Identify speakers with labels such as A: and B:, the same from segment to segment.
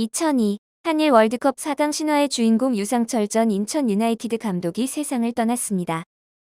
A: 2002 한일 월드컵 4강 신화의 주인공 유상철 전 인천 유나이티드 감독이 세상을 떠났습니다.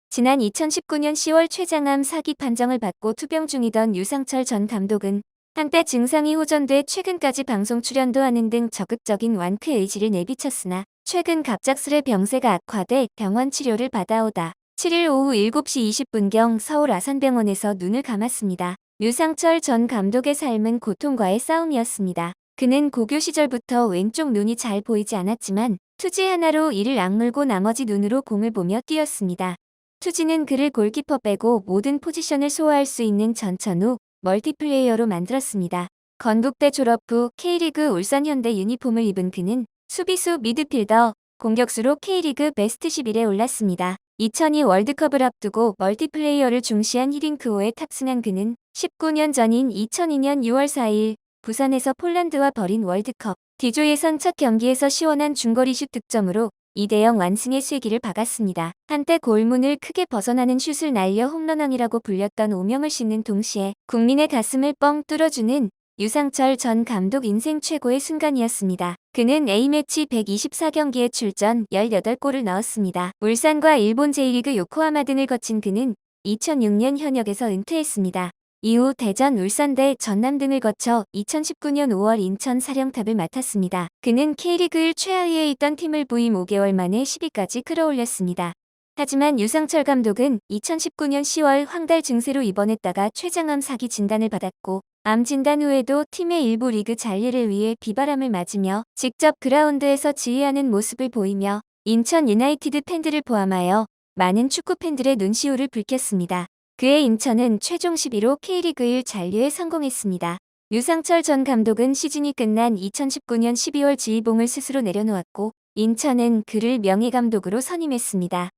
A: 지난 2019년 10월 췌장암 사기 판정을 받고 투병 중이던 유상철 전 감독은 한때 증상이 호전돼 최근까지 방송 출연도 하는 등 적극적인 완쾌 의지를 내비쳤으나 최근 갑작스레 병세가 악화돼 병원 치료를 받아오다 7일 오후 7시 20분경 서울 아산병원에서 눈을 감았습니다. 유상철 전 감독의 삶은 고통과의 싸움이었습니다. 그는 고교 시절부터 왼쪽 눈이 잘 보이지 않았지만 투지 하나로 이를 악물고 나머지 눈으로 공을 보며 뛰었습니다. 투지는 그를 골키퍼 빼고 모든 포지션을 소화할 수 있는 전천후 멀티플레이어로 만들었습니다. 건국대 졸업 후 K리그 울산 현대 유니폼을 입은 그는 수비수 미드필더, 공격수로 K리그 베스트 11에 올랐습니다. 2002 월드컵을 앞두고 멀티플레이어를 중시한 히딩크호에 탑승한 그는 19년 전인 2002년 6월 4일 부산에서 폴란드와 벌인 월드컵 D조 예선 첫 경기에서 시원한 중거리 슛 득점으로 2대0 완승의 쐐기를 박았습니다. 한때 골문을 크게 벗어나는 슛을 날려 홈런왕이라고 불렸던 오명을 싣는 동시에 국민의 가슴을 뻥 뚫어주는 유상철 전 감독 인생 최고의 순간이었습니다. 그는 A매치 124경기에 출전 18골을 넣었습니다. 울산과 일본 제1리그 요코하마 등을 거친 그는 2006년 현역에서 은퇴했습니다. 이후 대전, 울산대, 전남 등을 거쳐 2019년 5월 인천 사령탑을 맡았습니다. 그는 K리그 1 최하위에 있던 팀을 부임 5개월 만에 10위까지 끌어올렸습니다. 하지만 유상철 감독은 2019년 10월 황달 증세로 입원했다가 췌장암 사기 진단을 받았고 암 진단 후에도 팀의 일부 리그 잔류를 위해 비바람을 맞으며 직접 그라운드에서 지휘하는 모습을 보이며 인천 유나이티드 팬들을 포함하여 많은 축구 팬들의 눈시울을 붉혔습니다. 그의 인천은 최종 11호 K리그 1 잔류에 성공했습니다. 유상철 전 감독은 시즌이 끝난 2019년 12월 지휘봉을 스스로 내려놓았고 인천은 그를 명예감독으로 선임했습니다.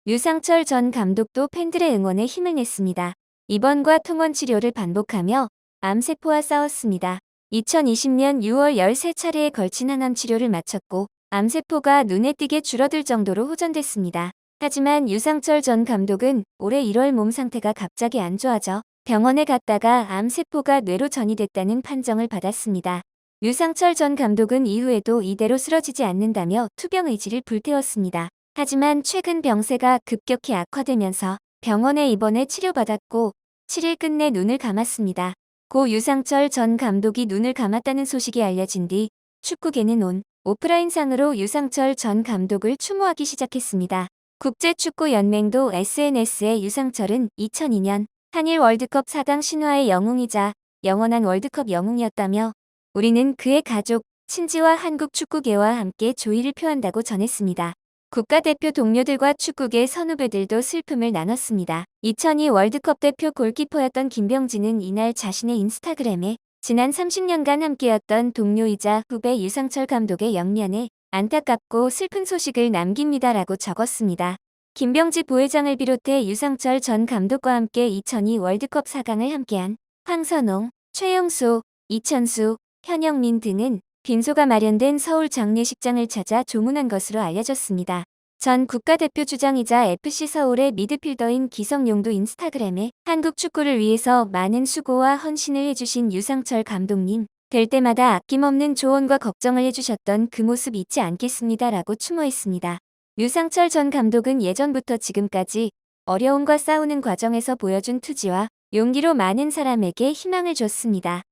A: 유상철 전 감독도 팬들의 응원에 힘을 냈습니다. 입원과 통원 치료를 반복하며 암세포와 싸웠습니다. 2020년 6월 13차례에 걸친 항암 치료를 마쳤고 암세포가 눈에 띄게 줄어들 정도로 호전됐습니다. 하지만 유상철 전 감독은 올해 1월 몸 상태가 갑자기 안 좋아져 병원에 갔다가 암세포가 뇌로 전이됐다는 판정을 받았습니다. 유상철 전 감독은 이후에도 이대로 쓰러지지 않는다며 투병 의지를 불태웠습니다. 하지만 최근 병세가 급격히 악화되면서 병원에 입원해 치료받았고 7일 끝내 눈을 감았습니다. 고 유상철 전 감독이 눈을 감았다는 소식이 알려진 뒤 축구계는 오프라인상으로 유상철 전 감독을 추모하기 시작했습니다. 국제축구연맹도 SNS에 유상철은 2002년 한일 월드컵 4강 신화의 영웅이자 영원한 월드컵 영웅이었다며 우리는 그의 가족, 친지와 한국 축구계와 함께 조의를 표한다고 전했습니다. 국가대표 동료들과 축구계 선후배들도 슬픔을 나눴습니다. 2002 월드컵 대표 골키퍼였던 김병진은 이날 자신의 인스타그램에 지난 30년간 함께였던 동료이자 후배 유상철 감독의 영면에 안타깝고 슬픈 소식을 남깁니다라고 적었습니다. 김병지 부회장을 비롯해 유상철 전 감독과 함께 2002 월드컵 4강을 함께한 황선홍, 최영수, 이천수, 현영민 등은 빈소가 마련된 서울 장례식장을 찾아 조문한 것으로 알려졌습니다. 전 국가대표 주장이자 FC 서울의 미드필더인 기성용도 인스타그램에 한국 축구를 위해서 많은 수고와 헌신을 해주신 유상철 감독님, 될 때마다 아낌없는 조언과 걱정을 해주셨던 그 모습 잊지 않겠습니다라고 추모했습니다. 유상철 전 감독은 예전부터 지금까지 어려움과 싸우는 과정에서 보여준 투지와 용기로 많은 사람에게 희망을 줬습니다.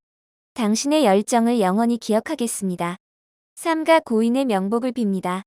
A: 당신의 열정을 영원히 기억하겠습니다. 삼가 고인의 명복을 빕니다.